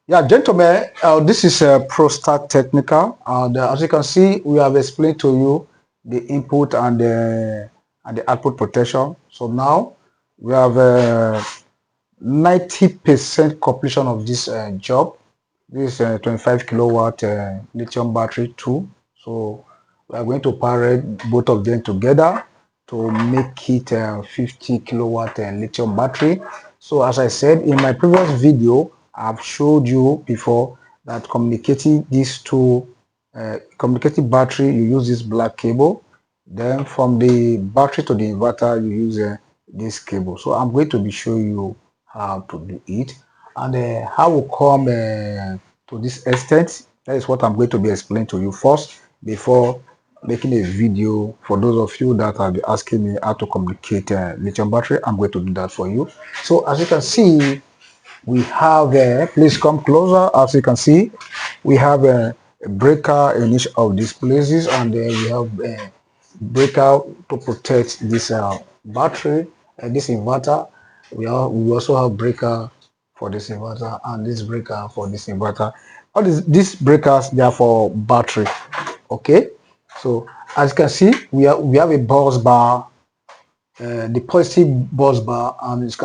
Yeah, gentlemen, this is ProStack Technical, and as you can see, we have explained to you the input and the output protection. So now we have 90% completion of this job. This 25 kilowatt lithium battery too. So we are going to pair both of them together to make it 50 kilowatt lithium battery. So as I said in my previous video, I've showed you before that communicating these two communicating battery, you use this black cable. Then from the battery to the inverter, you use this cable. So I'm going to be showing you how to do it, and how we come to this extent. That is what I'm going to be explaining to you first before making a video. For those of you that are asking me how to communicate lithium battery, I'm going to do that for you. So as you can see, we have please come closer. As you can see, we have a breaker in each of these places, and we have a breaker to protect this battery and this inverter. We also have breaker for this inverter and this breaker for this inverter. All these breakers, they are for battery. Okay, so as you can see, we have a bus bar, the positive bus bar, and you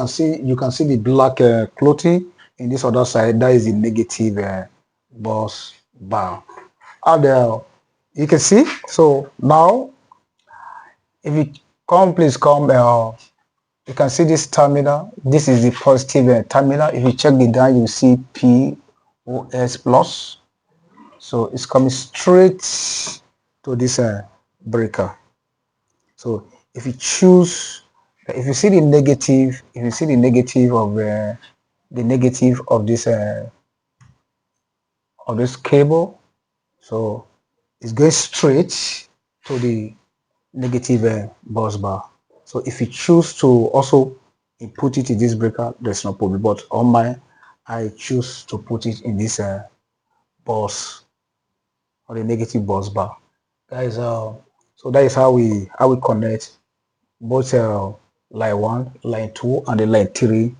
can see the black clothing in this other side. That is the negative bus bar. And you can see. So now, if you come, please come. You can see this terminal. This is the positive terminal. If you check the down, you see POS plus. So it's coming straight to this breaker. So if you choose, if you see the negative, if you see the negative of this cable, so it's going straight to the negative bus bar. So if you choose to also put it in this breaker, there's no problem. But on mine, I choose to put it in this bus, or the negative bus bar. Guys, so that is how we connect both line 1, line 2, and the line 3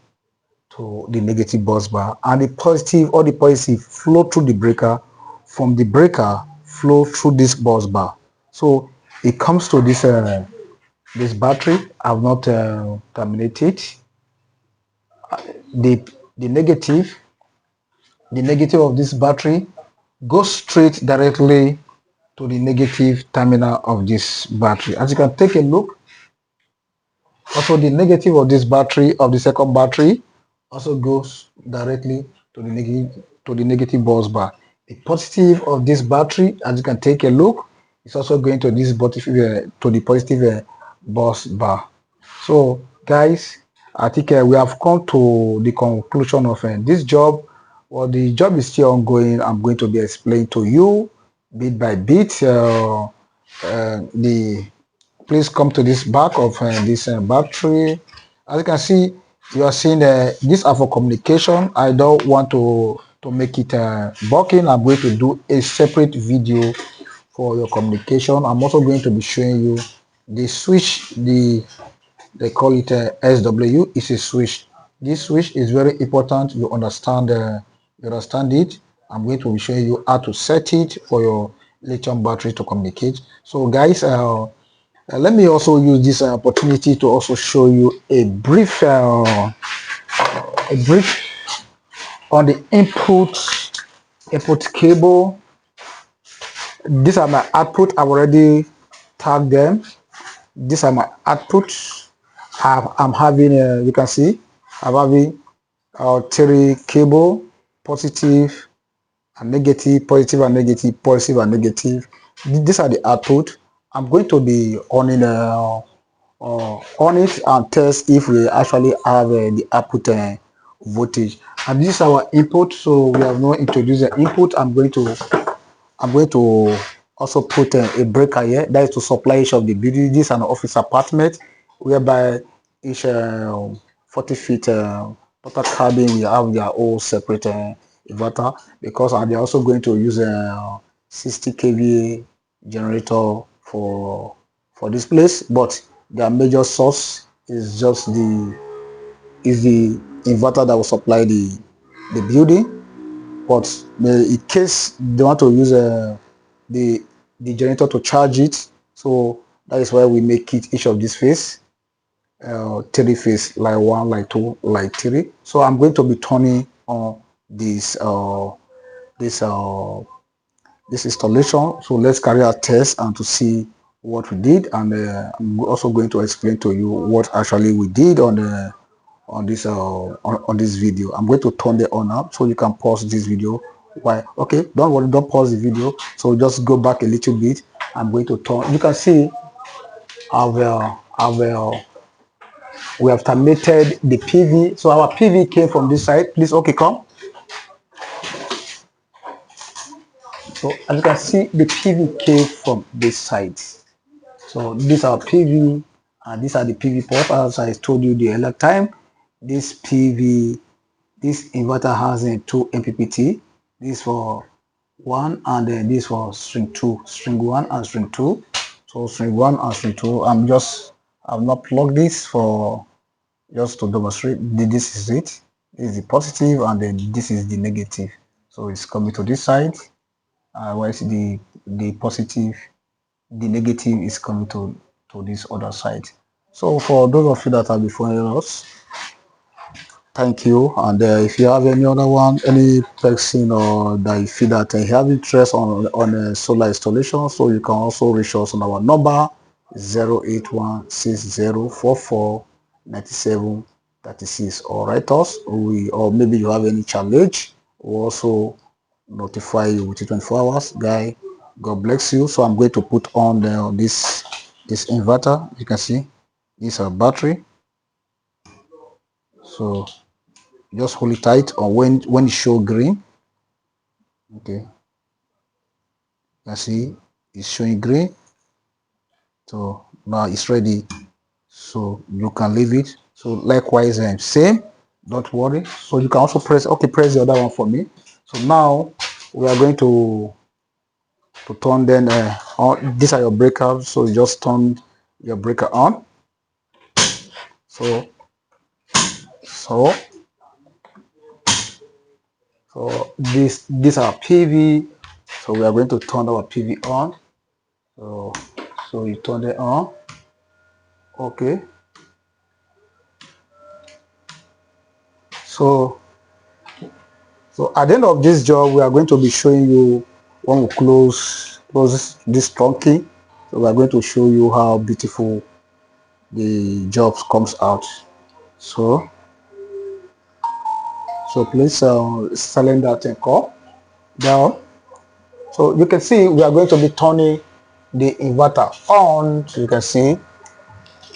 to the negative bus bar, and the positive, all the positive flow through the breaker, from the breaker flow through this bus bar. So it comes to this battery. I've not terminated the the negative the negative of this battery goes straight directly to the negative terminal of this battery. As you can take a look, also the negative of this battery, of the second battery, also goes directly to the negative bus bar. The positive of this battery, as you can take a look, is also going to this to the positive bus bar. So guys, I think we have come to the conclusion of this job. Well, the job is still ongoing. I'm going to be explaining to you bit by bit the please come to this back of this battery. As you can see, you are seeing these are for communication. I don't want to make it bulking. I'm going to do a separate video for your communication. I'm also going to be showing you the switch. They call it SW. It's a switch. This switch is very important. You understand it. I'm going to be showing you how to set it for your lithium battery to communicate. So guys, let me also use this opportunity to also show you a brief on the input cable. These are my output. I've already tagged them. These are my outputs. I'm having you can see I'm having 3 cable, positive and negative, positive and negative, positive and negative. These are the output. I'm going to be on it and test if we actually have the output voltage. And this is our input. So we have not introduced the input. I'm going to also put a breaker here. That is to supply each of the buildings. This is an office apartment whereby each 40 feet water cabin will have their own separate inverter, because they're also going to use a 60 kVA generator for this place, but their major source is just the inverter that will supply the building. but in case they want to use the generator to charge it, so that is why we make it each of these phase, 3 phase, like 1, like 2, like 3. So I'm going to be turning on this installation. So let's carry out test and to see what we did, and I'm also going to explain to you what actually we did on this video. I'm going to turn the on up, so you can pause this video. Why? Okay, don't worry, don't pause the video. So just go back a little bit. I'm going to turn. You can see we have terminated the PV. So our PV came from this side. Please, okay, come. So as you can see, the PV came from this side. So these are PV, and these are the PV port. As I told you the other time, this PV, this inverter has a 2 MPPT. This for 1, and then this for string 2, string 1 and string 2. So string 1 and string 2. I've not plugged this for just to demonstrate. This is it. This is the positive, and then this is the negative. So it's coming to this side. Whereas the positive, the negative is coming to this other side. So for those of you that are before us, thank you. And if you have any other one, any person, or that you feel that you have interest on solar installation, so you can also reach us on our number 08160449736, or write us. Or maybe you have any challenge, we'll also notify you within 24 hours. Guy, God bless you. So I'm going to put on this inverter. You can see this is a battery. So just hold it tight, or when it show green, okay, you can see it's showing green. So now it's ready, so you can leave it. So likewise, same, don't worry. So you can also press the other one for me. So now we are going to turn then on. These are your breakers, so you just turn your breaker on. So these are PV. So we are going to turn our PV on. So you turn it on. Okay. So at the end of this job, we are going to be showing you when we close this trunking. So we are going to show you how beautiful the job comes out. So please silent that and call down. So you can see we are going to be turning the inverter on. So you can see.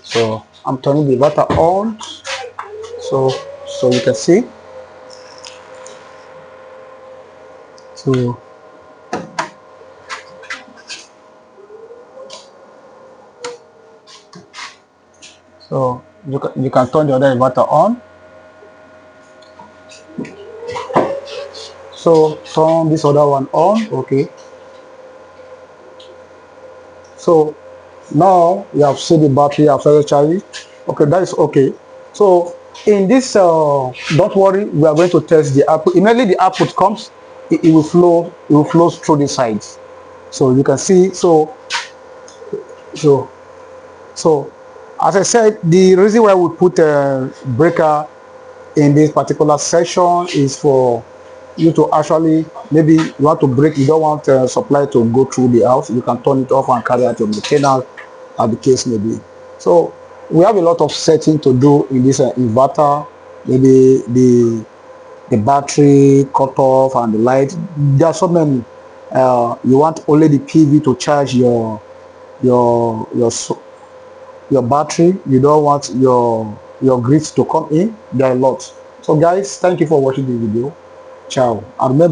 So I'm turning the inverter on. So you can see. So you can turn the other inverter on. So turn this other one on. Okay. So now you have seen the battery after charging. Okay, that is okay. So in this, don't worry, we are going to test the output. Immediately the output comes, it will flow. It will flow through the sides. So you can see. So as I said, the reason why we put a breaker in this particular section is for you to actually, maybe you want to break, you don't want supply to go through the house, you can turn it off and carry out your maintenance, as the case may be. So we have a lot of setting to do in this inverter, maybe the battery cut off and the light. There are so many. You want only the PV to charge your battery. You don't want your grids to come in. There are a lot. So guys, thank you for watching the video. Ciao. And remember,